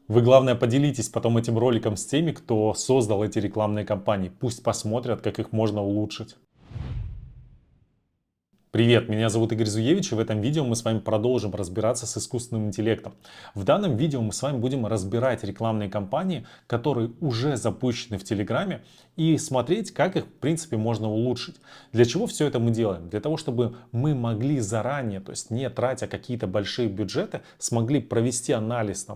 Вы, главное, поделитесь потом этим роликом с теми, кто создал эти рекламные кампании. Пусть посмотрят, как их можно улучшить. Привет, меня зовут Игорь Зуевич, и в этом видео мы с вами продолжим разбираться с искусственным интеллектом. В данном видео мы с вами будем разбирать рекламные кампании, которые уже запущены в Телеграме, и смотреть, как их, в принципе, можно улучшить. Для чего все это мы делаем? Для того, чтобы мы могли заранее, то есть не тратя какие-то большие бюджеты, смогли провести анализ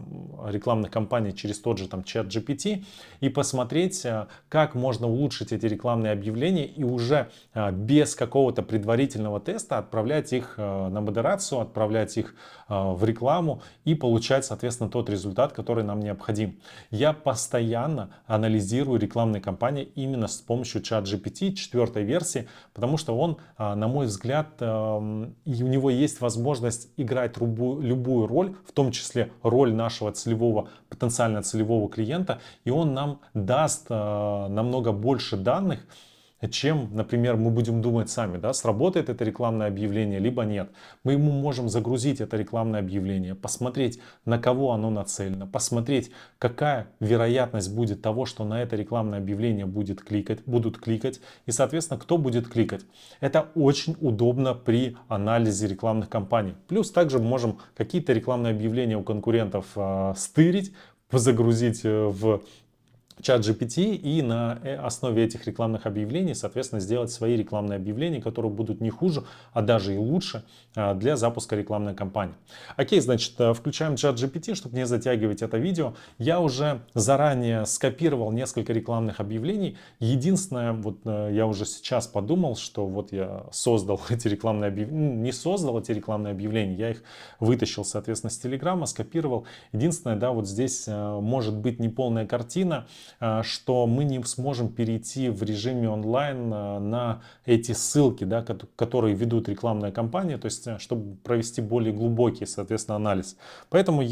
рекламных кампаний через тот же чат GPT и посмотреть, как можно улучшить эти рекламные объявления и уже без какого-то предварительного теста отправлять их на модерацию, отправлять их в рекламу и получать, соответственно, тот результат, который нам необходим. Я постоянно анализирую рекламные кампании именно с помощью чат GPT 4 версии, потому что он, на мой взгляд, и у него есть возможность играть любую роль, в том числе роль нашего потенциально целевого клиента, и он нам даст намного больше данных, чем, например, мы будем думать сами, да, сработает это рекламное объявление, либо нет. Мы ему можем загрузить это рекламное объявление, посмотреть, на кого оно нацелено, посмотреть, какая вероятность будет того, что на это рекламное объявление будут кликать, и, соответственно, кто будет кликать. Это очень удобно при анализе рекламных кампаний. Плюс также мы можем какие-то рекламные объявления у конкурентов стырить, загрузить в чат GPT и на основе этих рекламных объявлений, соответственно, сделать свои рекламные объявления, которые будут не хуже, а даже и лучше для запуска рекламной кампании. Окей, значит, включаем чат GPT, чтобы не затягивать это видео. Я уже заранее скопировал несколько рекламных объявлений. Единственное, вот я уже сейчас подумал, что вот я создал эти рекламные объявления, не создал эти рекламные объявления, я их вытащил, соответственно, с Телеграма, скопировал. Единственное, да, вот здесь может быть неполная картина, что мы не сможем перейти в режиме онлайн на эти ссылки, да, которые ведут рекламная кампания, то есть чтобы провести более глубокий, соответственно, анализ. Поэтому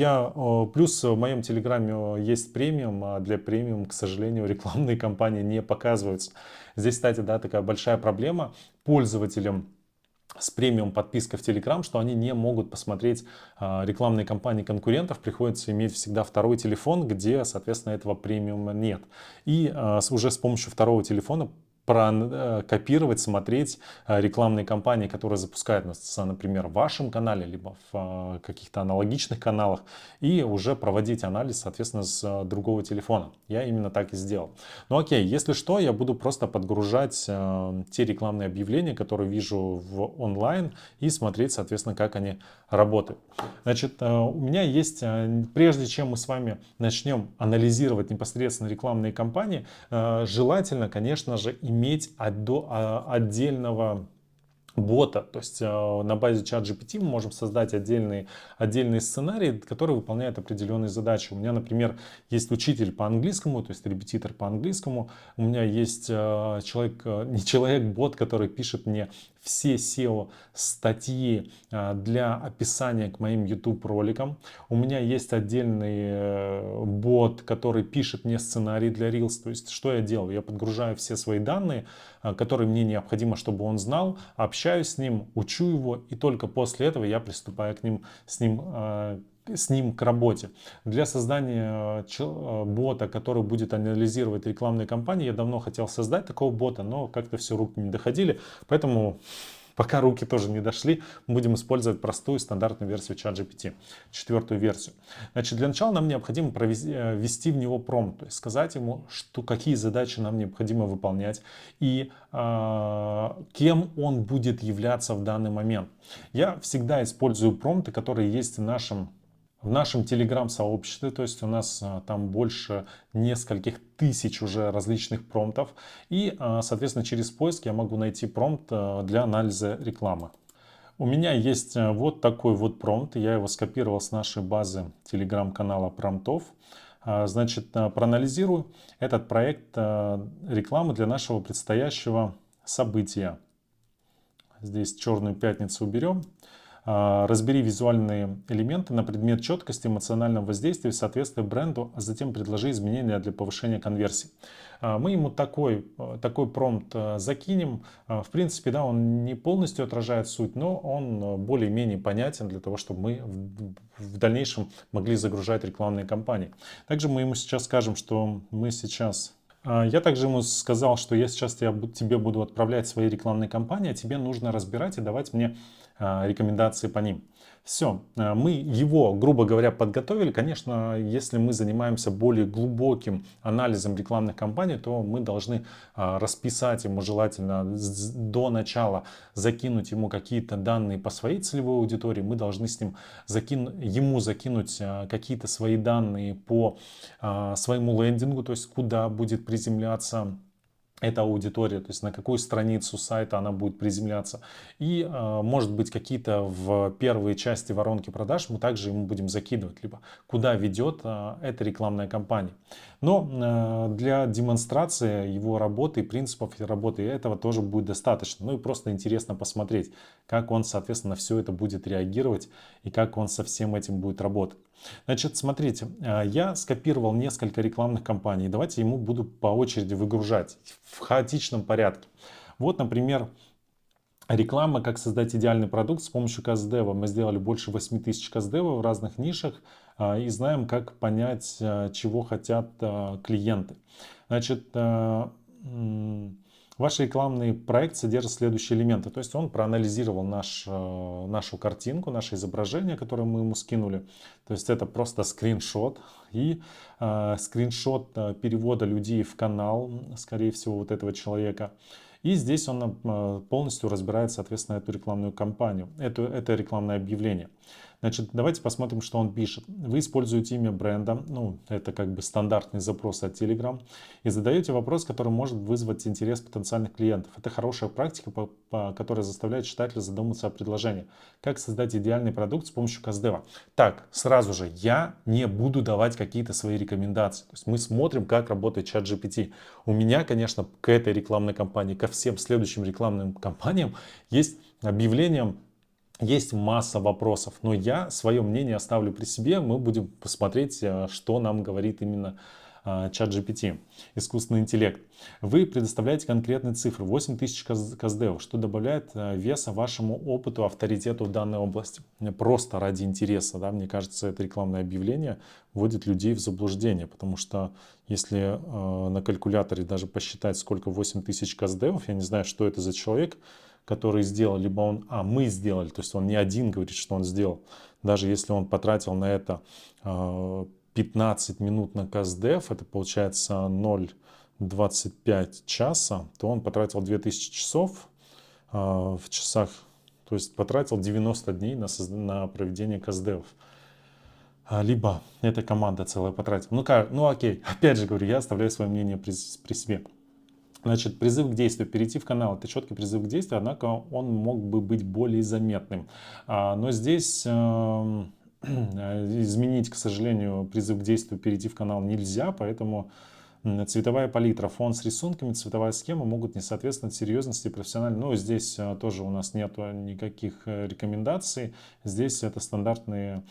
плюс в моем телеграме есть премиум, а для премиум, к сожалению, рекламные кампании не показываются. Здесь, кстати, да, такая большая проблема пользователям с премиум подпиской в Telegram, что они не могут посмотреть рекламные кампании конкурентов, приходится иметь всегда второй телефон, где, соответственно, этого премиума нет. И уже с помощью второго телефона копировать, смотреть рекламные кампании, которые запускают, например, в вашем канале, либо в каких-то аналогичных каналах, и уже проводить анализ, соответственно, с другого телефона. Я именно так и сделал. Ну окей, если что, я буду просто подгружать те рекламные объявления, которые вижу в онлайн, и смотреть, соответственно, как они работают. Значит, у меня есть, прежде чем мы с вами начнем анализировать непосредственно рекламные кампании, желательно, конечно же, иметь отдельного бота, то есть на базе чат GPT мы можем создать отдельные сценарии, которые выполняют определенные задачи. У меня, например, есть учитель по английскому, то есть репетитор по английскому. У меня есть не человек, бот, который пишет мне все SEO статьи для описания к моим YouTube роликам. У меня есть отдельный бот, который пишет мне сценарий для Reels. То есть что я делаю? Я подгружаю все свои данные, которые мне необходимо, чтобы он знал, общаюсь с ним, учу его, и только после этого я приступаю с ним к работе. Для создания бота, который будет анализировать рекламные кампании, я давно хотел создать такого бота, но как-то все руки не доходили, поэтому пока руки тоже не дошли, будем использовать простую стандартную версию чат GPT, 4 версию. Значит, для начала нам необходимо ввести в него промпт, то есть сказать ему, какие задачи нам необходимо выполнять и кем он будет являться в данный момент. Я всегда использую промпты, которые есть в нашем телеграм-сообществе, то есть у нас там больше нескольких тысяч уже различных промптов. И, соответственно, через поиск я могу найти промпт для анализа рекламы. У меня есть вот такой вот промпт, я его скопировал с нашей базы телеграм-канала промптов. Значит, проанализирую этот проект рекламы для нашего предстоящего события. Здесь черную пятницу уберем. Разбери визуальные элементы на предмет четкости, эмоционального воздействия, соответствия бренду, а затем предложи изменения для повышения конверсии. Мы ему такой промпт закинем. В принципе, да, он не полностью отражает суть, но он более-менее понятен для того, чтобы мы в дальнейшем могли загружать рекламные кампании. Также мы ему сейчас скажем, что мы сейчас... Я также ему сказал, что я сейчас тебе буду отправлять свои рекламные кампании, а тебе нужно разбирать и давать мне рекомендации по ним. Все, мы его, грубо говоря, подготовили. Конечно, если мы занимаемся более глубоким анализом рекламных кампаний, то мы должны расписать ему желательно до начала, закинуть ему какие-то данные по своей целевой аудитории. Мы должны с ним ему закинуть какие-то свои данные по своему лендингу, то есть куда будет приземляться эта аудитория, то есть на какую страницу сайта она будет приземляться. И может быть какие-то в первые части воронки продаж мы также ему будем закидывать, либо куда ведет эта рекламная кампания. Но для демонстрации его работы и принципов работы этого тоже будет достаточно. Ну и просто интересно посмотреть, как он, соответственно, на все это будет реагировать и как он со всем этим будет работать. Значит, смотрите, я скопировал несколько рекламных кампаний. Давайте ему буду по очереди выгружать в хаотичном порядке. Вот, например, реклама «Как создать идеальный продукт» с помощью Каздева. Мы сделали больше 8000 Каздева в разных нишах и знаем, как понять, чего хотят клиенты. Значит, ваш рекламный проект содержит следующие элементы. То есть он проанализировал нашу картинку, наше изображение, которое мы ему скинули. То есть это просто скриншот и скриншот перевода людей в канал, скорее всего, вот этого человека. И здесь он полностью разбирает, соответственно, эту рекламную кампанию, это рекламное объявление. Значит, давайте посмотрим, что он пишет. Вы используете имя бренда, ну, это как бы стандартный запрос от Telegram, и задаете вопрос, который может вызвать интерес потенциальных клиентов. Это хорошая практика, которая заставляет читателя задуматься о предложении. Как создать идеальный продукт с помощью Каздева. Так, сразу же, я не буду давать какие-то свои рекомендации. То есть мы смотрим, как работает чат GPT. У меня, конечно, к этой рекламной кампании, ко всем следующим рекламным кампаниям есть объявление. Есть масса вопросов, но я свое мнение оставлю при себе. Мы будем посмотреть, что нам говорит именно чат GPT, искусственный интеллект. Вы предоставляете конкретные цифры, 8000 Каздевов, что добавляет веса вашему опыту, авторитету в данной области. Просто ради интереса, да, мне кажется, это рекламное объявление вводит людей в заблуждение, потому что если на калькуляторе даже посчитать, сколько 8000 Каздевов, я не знаю, что это за человек, который сделал, либо мы сделали, то есть он не один говорит, что он сделал. Даже если он потратил на это 15 минут на Каздев, это получается 0,25 часа, то он потратил 2000 часов в часах, то есть потратил 90 дней на проведение Каздевов. Либо эта команда целая потратила. Ну окей, опять же говорю, я оставляю свое мнение при себе. Значит, призыв к действию. Перейти в канал. Это четкий призыв к действию, однако он мог бы быть более заметным. Но здесь изменить, к сожалению, призыв к действию, перейти в канал нельзя, поэтому цветовая палитра, фон с рисунками, цветовая схема могут не соответствовать серьезности профессионально. Но здесь тоже у нас нет никаких рекомендаций. Здесь это стандартная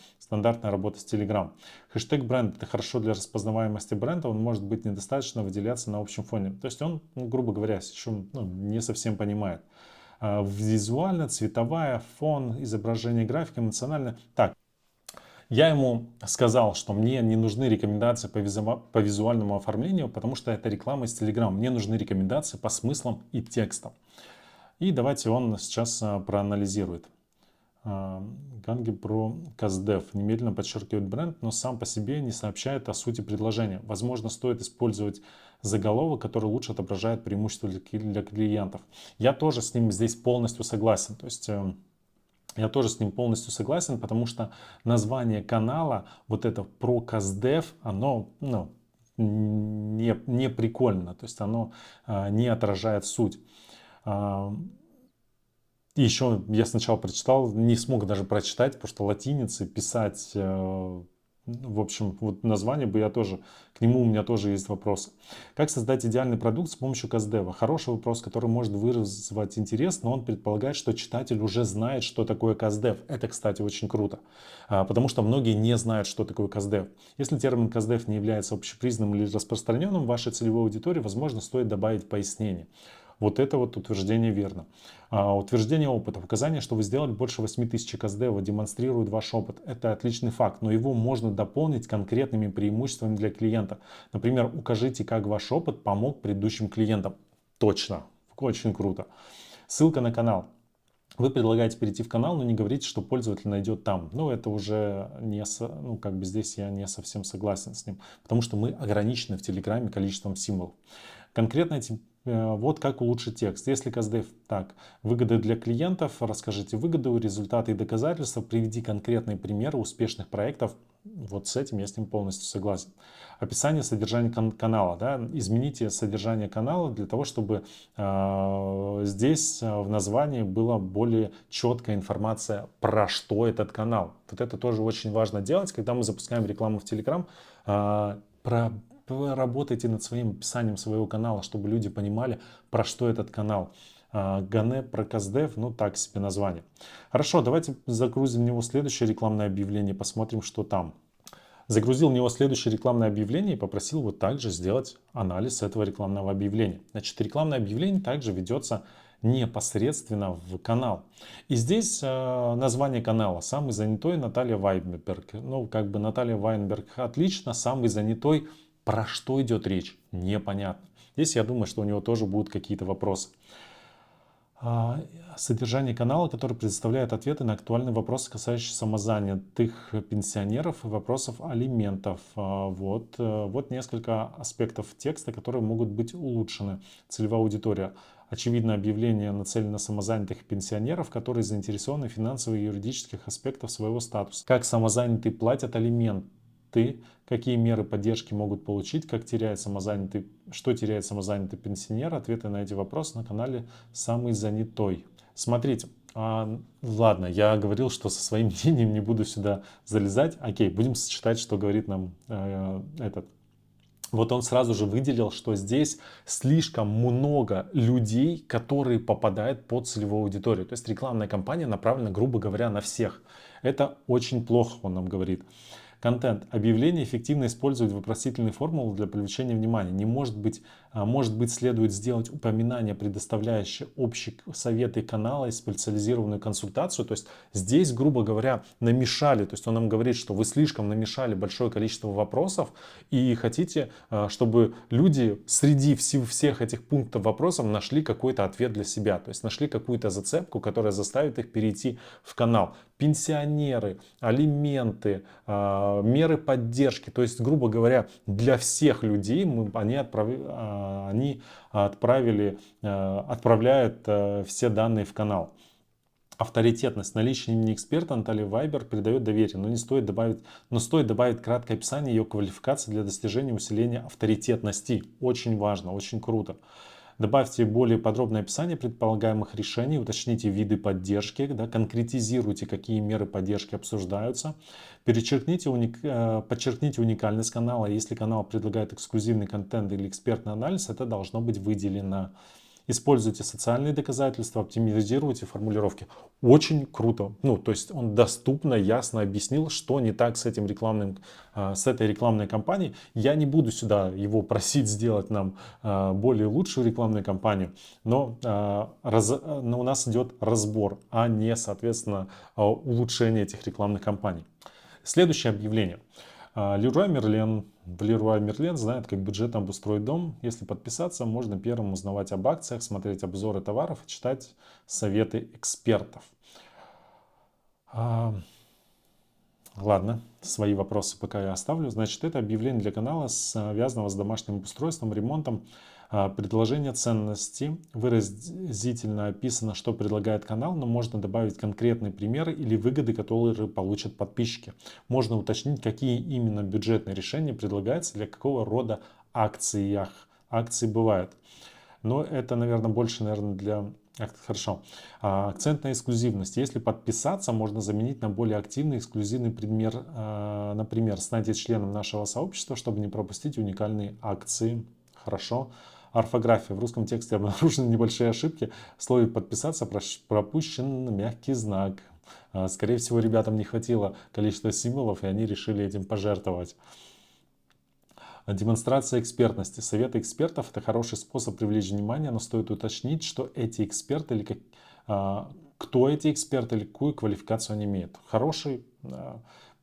работа с Telegram. Хэштег бренд — это хорошо для распознаваемости бренда. Он может быть недостаточно выделяться на общем фоне. То есть он, грубо говоря, еще не совсем понимает. Визуально, цветовая, фон, изображение, графика, эмоционально. Так. Я ему сказал, что мне не нужны рекомендации по визуальному оформлению, потому что это реклама из Telegram. Мне нужны рекомендации по смыслам и текстам. И давайте он сейчас проанализирует. Ганги про Каздев немедленно подчеркивает бренд, но сам по себе не сообщает о сути предложения. Возможно, стоит использовать заголовок, который лучше отображает преимущества для клиентов. Я тоже с ним здесь полностью согласен. То есть я тоже с ним полностью согласен, потому что название канала, вот это про Каздев, оно не прикольно, то есть оно не отражает суть. И еще я сначала прочитал, не смог даже прочитать, потому что латиницей писать В общем, вот название бы я тоже, к нему у меня тоже есть вопросы. Как создать идеальный продукт с помощью Каздева? Хороший вопрос, который может вызвать интерес, но он предполагает, что читатель уже знает, что такое Каздев. Это, кстати, очень круто, потому что многие не знают, что такое Каздев. Если термин Каздев не является общепризнанным или распространенным в вашей целевой аудитории, возможно, стоит добавить пояснение. Вот это вот утверждение верно. Утверждение опыта. Показания, что вы сделали больше 8000 КСД, демонстрирует ваш опыт. Это отличный факт, но его можно дополнить конкретными преимуществами для клиента. Например, укажите, как ваш опыт помог предыдущим клиентам. Точно. Очень круто. Ссылка на канал. Вы предлагаете перейти в канал, но не говорите, что пользователь найдет там. Ну, это уже не, ну, как бы здесь я не совсем согласен с ним, потому что мы ограничены в Телеграме количеством символов. Конкретно вот как улучшить текст. Если КСДФ так, выгоды для клиентов, расскажите выгоды, результаты и доказательства, приведи конкретные примеры успешных проектов. Вот с этим я с ним полностью согласен. Описание содержания канала. Да? Измените содержание канала для того, чтобы здесь в названии была более четкая информация, про что этот канал. Вот это тоже очень важно делать, когда мы запускаем рекламу в Telegram. Поработайте над своим описанием своего канала, чтобы люди понимали, про что этот канал. Гане про Каздев, ну так себе название. Хорошо, давайте загрузим в него следующее рекламное объявление, посмотрим, что там. Загрузил в него следующее рекламное объявление и попросил его также сделать анализ этого рекламного объявления. Значит, рекламное объявление также ведется непосредственно в канал. И здесь название канала «Самый занятой Наталья Вайнберг». Ну, как бы Наталья Вайнберг отлично, самый занятой. Про что идет речь? Непонятно. Здесь я думаю, что у него тоже будут какие-то вопросы. Содержание канала, который предоставляет ответы на актуальные вопросы, касающиеся самозанятых пенсионеров и вопросов алиментов. Вот несколько аспектов текста, которые могут быть улучшены. Целевая аудитория. Очевидно, объявление нацелено на самозанятых пенсионеров, которые заинтересованы в финансовых и юридических аспектах своего статуса. Как самозанятые платят алименты? Какие меры поддержки могут получить, что теряет самозанятый пенсионер, ответы на эти вопросы на канале «Самый занятой». Смотрите, ладно, я говорил, что со своим мнением не буду сюда залезать. Окей, будем читать, что говорит нам этот. Вот он сразу же выделил, что здесь слишком много людей, которые попадают под целевую аудиторию. То есть рекламная кампания направлена, грубо говоря, на всех. Это очень плохо, он нам говорит. Контент. Объявление эффективно использовать вопросительные формулы для привлечения внимания. Не может быть, следует сделать упоминание, предоставляющее общие советы канала и специализированную консультацию. То есть здесь, грубо говоря, намешали. То есть он нам говорит, что вы слишком намешали большое количество вопросов и хотите, чтобы люди среди всех этих пунктов вопросов нашли какой-то ответ для себя. То есть нашли какую-то зацепку, которая заставит их перейти в канал. Пенсионеры, алименты, меры поддержки. То есть, грубо говоря, для всех людей они отправляют все данные в канал. Авторитетность. Наличие имени эксперта Натальи Вайнберг придает доверие, но стоит добавить краткое описание ее квалификации для достижения усиления авторитетности. Очень важно, очень круто. Добавьте более подробное описание предполагаемых решений, уточните виды поддержки, да, конкретизируйте, какие меры поддержки обсуждаются, подчеркните уникальность канала. Если канал предлагает эксклюзивный контент или экспертный анализ, это должно быть выделено. Используйте социальные доказательства, оптимизируйте формулировки. Очень круто. Ну, то есть он доступно, ясно объяснил, что не так с этой рекламной кампанией. Я не буду сюда его просить сделать нам более лучшую рекламную кампанию, но у нас идет разбор, а не, соответственно, улучшение этих рекламных кампаний. Следующее объявление. Леруа Мерлен знает, как бюджетно обустроить дом. Если подписаться, можно первым узнавать об акциях, смотреть обзоры товаров и читать советы экспертов. Ладно, свои вопросы пока я оставлю. Значит, это объявление для канала, связанного с домашним устройством, ремонтом. Предложение ценности. Выразительно описано, что предлагает канал, но можно добавить конкретные примеры или выгоды, которые получат подписчики. Можно уточнить, какие именно бюджетные решения предлагаются, для какого рода акций бывают. Но это, наверное, больше для Хорошо. Акцент на эксклюзивность. Если подписаться, можно заменить на более активный эксклюзивный пример. Например, станьте членом нашего сообщества, чтобы не пропустить уникальные акции. Хорошо. Орфография. В русском тексте обнаружены небольшие ошибки. В слове «подписаться» пропущен мягкий знак. Скорее всего, ребятам не хватило количества символов, и они решили этим пожертвовать. Демонстрация экспертности. Советы экспертов — это хороший способ привлечь внимание, но стоит уточнить, что эти эксперты или кто эти эксперты или какую квалификацию они имеют. Хороший.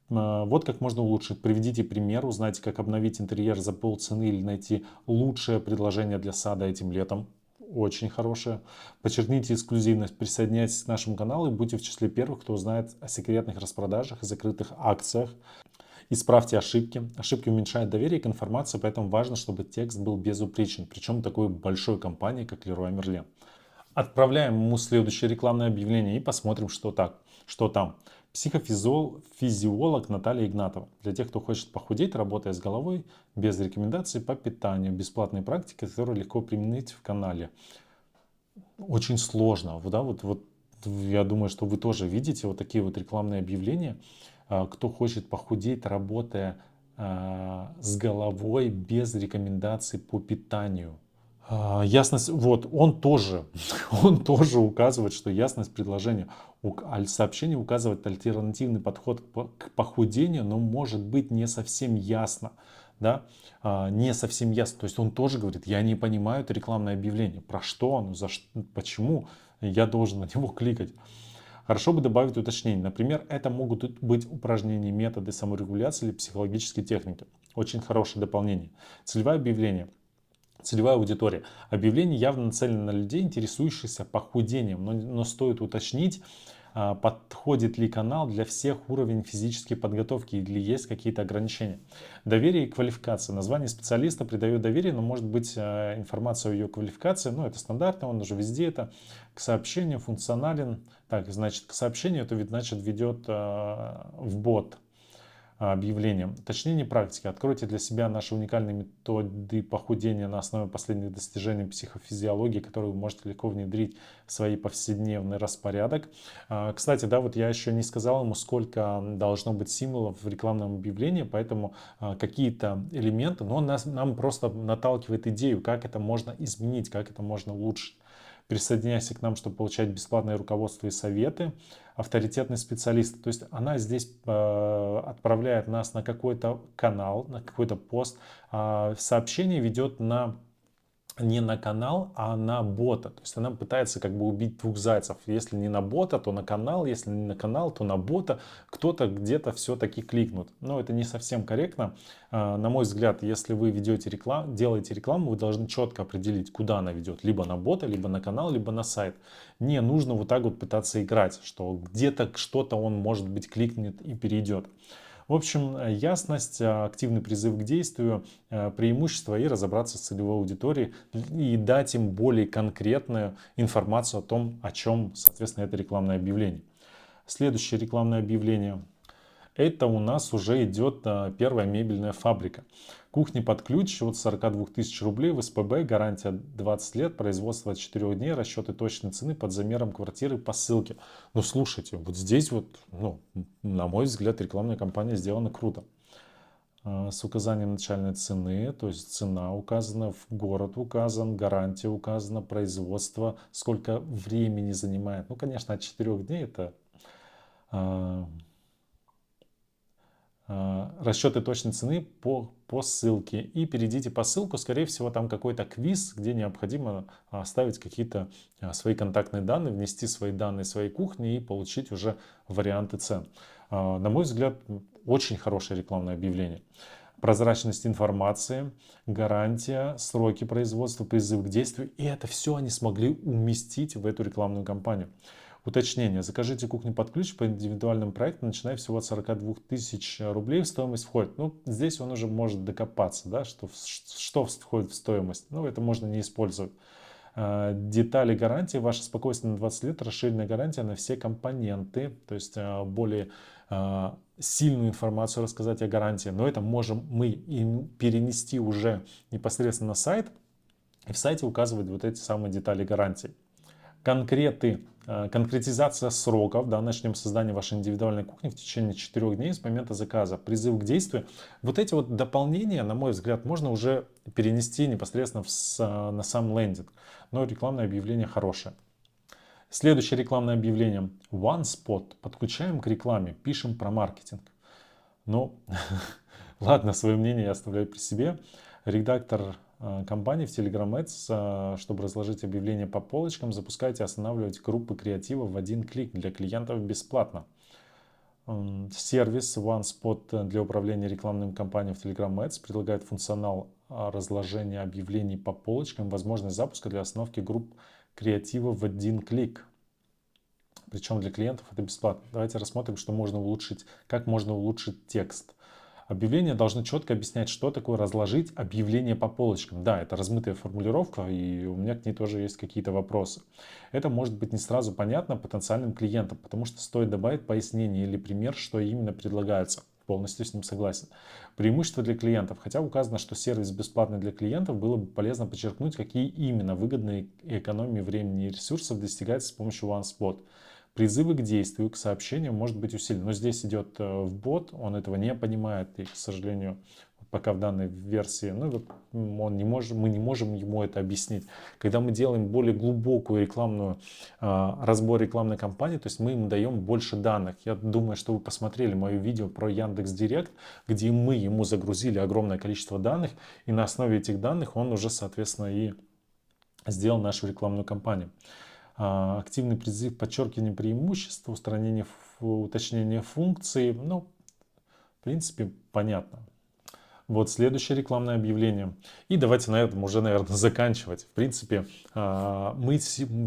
Вот как можно улучшить. Приведите пример, узнайте, как обновить интерьер за полцены или найти лучшее предложение для сада этим летом. Очень хорошее. Подчеркните эксклюзивность, присоединяйтесь к нашему каналу и будьте в числе первых, кто узнает о секретных распродажах и закрытых акциях. Исправьте ошибки. Ошибки уменьшают доверие к информации, поэтому важно, чтобы текст был безупречен, причем такой большой компании, как Leroy Merlin. Отправляем ему следующее рекламное объявление и посмотрим, что там. Психофизиолог Наталья Игнатова. Для тех, кто хочет похудеть, работая с головой, без рекомендаций по питанию. Бесплатные практики, которые легко применить в канале. Очень сложно. Да, вот я думаю, что вы тоже видите вот такие вот рекламные объявления. Кто хочет похудеть, работая с головой, без рекомендаций по питанию. Ясность, вот, он тоже, он тоже указывает, что ясность предложения. Сообщение указывает альтернативный подход к похудению, но может быть не совсем ясно. Да? Не совсем ясно. То есть он тоже говорит, я не понимаю это рекламное объявление. Про что оно, почему я должен на него кликать. Хорошо бы добавить уточнение. Например, это могут быть упражнения, методы саморегуляции или психологические техники. Очень хорошее дополнение. Целевое объявление. Целевая аудитория. Объявление явно нацелено на людей, интересующихся похудением, но стоит уточнить, подходит ли канал для всех уровней физической подготовки или есть какие-то ограничения. Доверие и квалификация. Название специалиста придает доверие, но может быть информация о ее квалификации, ну это стандартно, он уже везде это. К сообщению функционален. Так, значит, к сообщению это значит ведет в бот объявлением. Уточнение практики. Откройте для себя наши уникальные методы похудения на основе последних достижений психофизиологии, которые вы можете легко внедрить в свой повседневный распорядок. Кстати, да, вот я еще не сказал ему, сколько должно быть символов в рекламном объявлении, поэтому какие-то элементы, но он нам просто наталкивает идею, как это можно изменить, как это можно улучшить. Присоединяйся к нам, чтобы получать бесплатное руководство и советы. Авторитетный специалист. То есть она здесь отправляет нас на какой-то канал, на какой-то пост. Сообщение ведет не на канал, а на бота. То есть она пытается как бы убить двух зайцев. Если не на бота, то на канал. Если не на канал, то на бота. Кто-то где-то все-таки кликнут. Но это не совсем корректно. На мой взгляд, если вы ведете рекламу, делаете рекламу, вы должны четко определить, куда она ведет. Либо на бота, либо на канал, либо на сайт. Не нужно вот так вот пытаться играть, что где-то что-то он, может быть, кликнет и перейдет. В общем, ясность, активный призыв к действию, преимущества и разобраться с целевой аудиторией и дать им более конкретную информацию о том, о чем, соответственно, это рекламное объявление. Следующее рекламное объявление. Это у нас уже идет первая мебельная фабрика. Кухня под ключ от 42 тысяч рублей в СПБ, гарантия 20 лет, производство от 4 дней, расчеты точной цены под замером квартиры по ссылке. Ну слушайте, вот здесь вот, ну, на мой взгляд, рекламная кампания сделана круто. С указанием начальной цены, то есть цена указана, в город указан, гарантия указана, производство, сколько времени занимает. Ну, конечно, от 4 дней это... расчеты точной цены по ссылке. И перейдите по ссылку, скорее всего, там какой-то квиз, где необходимо оставить какие-то свои контактные данные, внести свои данные своей кухни и получить уже варианты цен. На мой взгляд, очень хорошее рекламное объявление. Прозрачность информации, гарантия, сроки производства, призыв к действию. И это все они смогли уместить в эту рекламную кампанию. Уточнение. Закажите кухню под ключ по индивидуальным проектам, начиная всего от 42 тысяч рублей в стоимость входит. Ну, здесь он уже может докопаться, да, что входит в стоимость. Ну, это можно не использовать. Детали гарантии. Ваше спокойствие на 20 лет. Расширенная гарантия на все компоненты. То есть более сильную информацию рассказать о гарантии. Но это можем мы и перенести уже непосредственно на сайт. И в сайте указывать вот эти самые детали гарантии. Конкретизация сроков, да, начнем создание вашей индивидуальной кухни в течение 4 дней с момента заказа. Призыв к действию. Вот эти вот дополнения, на мой взгляд, можно уже перенести непосредственно на сам лендинг. Но рекламное объявление хорошее. Следующее рекламное объявление. OneSpot. Подключаем к рекламе, пишем про маркетинг. Ну, ладно, свое мнение я оставляю при себе. Редактор компании в Telegram Ads, чтобы разложить объявления по полочкам, запускайте и останавливайте группы креатива в один клик для клиентов бесплатно. Сервис OneSpot для управления рекламными кампаниями в Telegram Ads предлагает функционал разложения объявлений по полочкам, возможность запуска для остановки групп креатива в один клик. Причем для клиентов это бесплатно. Давайте рассмотрим, что можно улучшить, как можно улучшить текст. Объявление должно четко объяснять, что такое разложить объявление по полочкам. Да, это размытая формулировка, и у меня к ней тоже есть какие-то вопросы. Это может быть не сразу понятно потенциальным клиентам, потому что стоит добавить пояснение или пример, что именно предлагается. Полностью с ним согласен. Преимущество для клиентов. Хотя указано, что сервис бесплатный для клиентов, было бы полезно подчеркнуть, какие именно выгодные экономии времени и ресурсов достигаются с помощью OneSpot. Призывы к действию, к сообщению может быть усилен. Но здесь идет в бот, он этого не понимает. И, к сожалению, пока в данной версии, мы не можем ему это объяснить. Когда мы делаем более глубокую рекламную, разбор рекламной кампании, то есть мы ему даем больше данных. Я думаю, что вы посмотрели мое видео про Яндекс.Директ, где мы ему загрузили огромное количество данных, и на основе этих данных он уже, соответственно, и сделал нашу рекламную кампанию. Активный призыв, подчеркивание преимуществ, устранение, уточнение функций. Ну, в принципе, понятно. Вот следующее рекламное объявление. И давайте на этом уже, наверное, заканчивать. В принципе, мы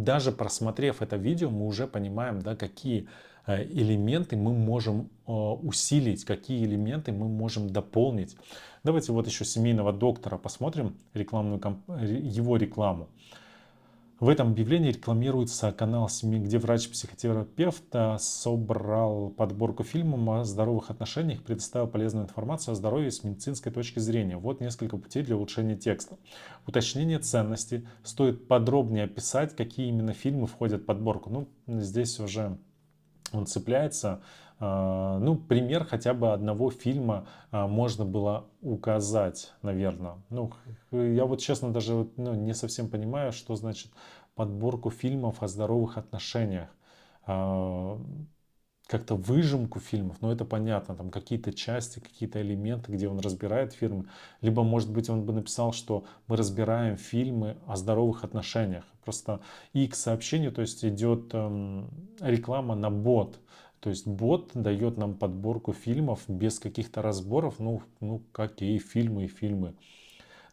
даже просмотрев это видео, мы уже понимаем, да, какие элементы мы можем усилить, какие элементы мы можем дополнить. Давайте вот еще семейного доктора посмотрим, его рекламу. В этом объявлении рекламируется канал семьи, где врач-психотерапевт собрал подборку фильмов о здоровых отношениях, предоставил полезную информацию о здоровье с медицинской точки зрения. Вот несколько путей для улучшения текста. Уточнение ценностей. Стоит подробнее описать, какие именно фильмы входят в подборку. Ну, здесь уже он цепляется. Ну, пример хотя бы одного фильма можно было указать, наверное. Ну, я вот честно даже не совсем понимаю, что значит подборку фильмов о здоровых отношениях. Как-то выжимку фильмов, но это понятно, там какие-то части, какие-то элементы, где он разбирает фильмы. Либо, может быть, он бы написал, что мы разбираем фильмы о здоровых отношениях. Просто и к сообщению, то есть идет реклама на бот. То есть бот дает нам подборку фильмов без каких-то разборов, ну какие фильмы и фильмы.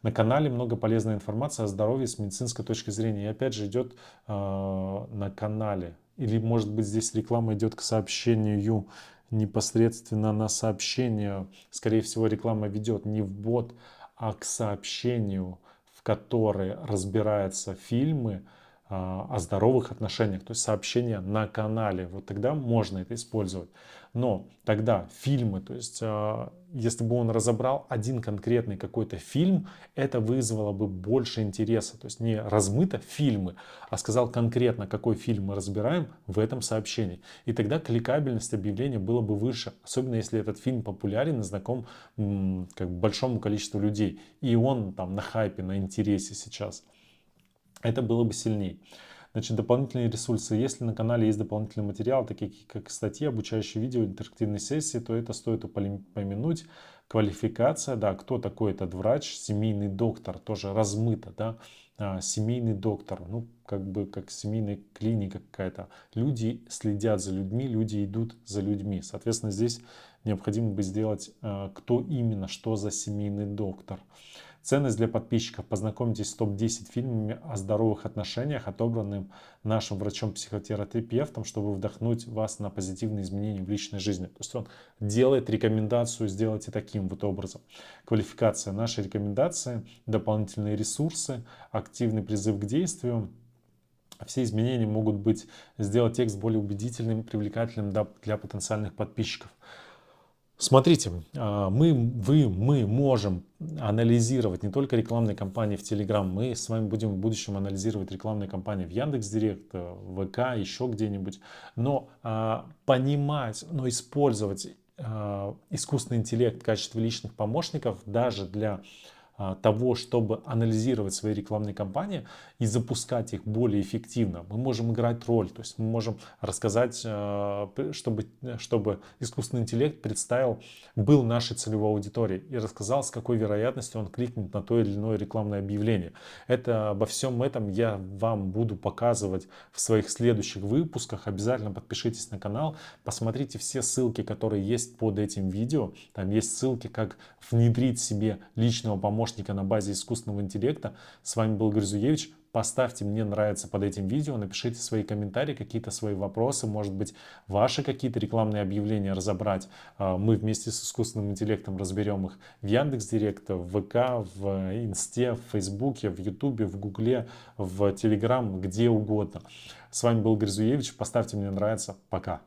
На канале много полезной информации о здоровье с медицинской точки зрения. И опять же идет на канале. Или может быть здесь реклама идет к сообщению непосредственно на сообщение. Скорее всего реклама ведет не в бот, а к сообщению, в которое разбираются фильмы о здоровых отношениях, то есть сообщения на канале. Вот тогда можно это использовать. Но тогда фильмы, то есть если бы он разобрал один конкретный какой-то фильм, это вызвало бы больше интереса. То есть не размыто фильмы, а сказал конкретно, какой фильм мы разбираем в этом сообщении. И тогда кликабельность объявления была бы выше. Особенно если этот фильм популярен и знаком как бы большому количеству людей. И он там на хайпе, на интересе сейчас. Это было бы сильнее. Значит, дополнительные ресурсы. Если на канале есть дополнительные материалы, такие как статьи, обучающие видео, интерактивные сессии, то это стоит упомянуть. Квалификация, да, кто такой этот врач, семейный доктор, тоже размыто, да, семейный доктор, ну, как бы как семейная клиника какая-то. Люди следят за людьми, люди идут за людьми. Соответственно, здесь необходимо бы сделать, кто именно, что за семейный доктор. Ценность для подписчиков. Познакомьтесь с топ-10 фильмами о здоровых отношениях, отобранным нашим врачом-психотерапевтом, чтобы вдохнуть вас на позитивные изменения в личной жизни. То есть он делает рекомендацию, сделайте таким вот образом. Квалификация. Наши рекомендации, дополнительные ресурсы, активный призыв к действию. Все изменения могут быть сделать текст более убедительным, привлекательным для потенциальных подписчиков. Смотрите, мы можем анализировать не только рекламные кампании в Telegram, мы с вами будем в будущем анализировать рекламные кампании в Яндекс.Директ, в ВК, еще где-нибудь. Но понимать, но использовать искусственный интеллект в качестве личных помощников даже для того, чтобы анализировать свои рекламные кампании и запускать их более эффективно. Мы можем играть роль, то есть мы можем рассказать, чтобы искусственный интеллект был нашей целевой аудиторией и рассказал, с какой вероятностью он кликнет на то или иное рекламное объявление. Обо всем этом я вам буду показывать в своих следующих выпусках. Обязательно подпишитесь на канал, посмотрите все ссылки, которые есть под этим видео. Там есть ссылки, как внедрить себе личного помощника на базе искусственного интеллекта. С вами был Грызуевич. Поставьте «Мне нравится» под этим видео, напишите свои комментарии, какие-то свои вопросы, может быть, ваши какие-то рекламные объявления разобрать. Мы вместе с искусственным интеллектом разберем их в Яндекс.Директ, в ВК, в Инсте, в Фейсбуке, в Ютубе, в Гугле, в Телеграм, где угодно. С вами был Грызуевич. Поставьте «Мне нравится». Пока.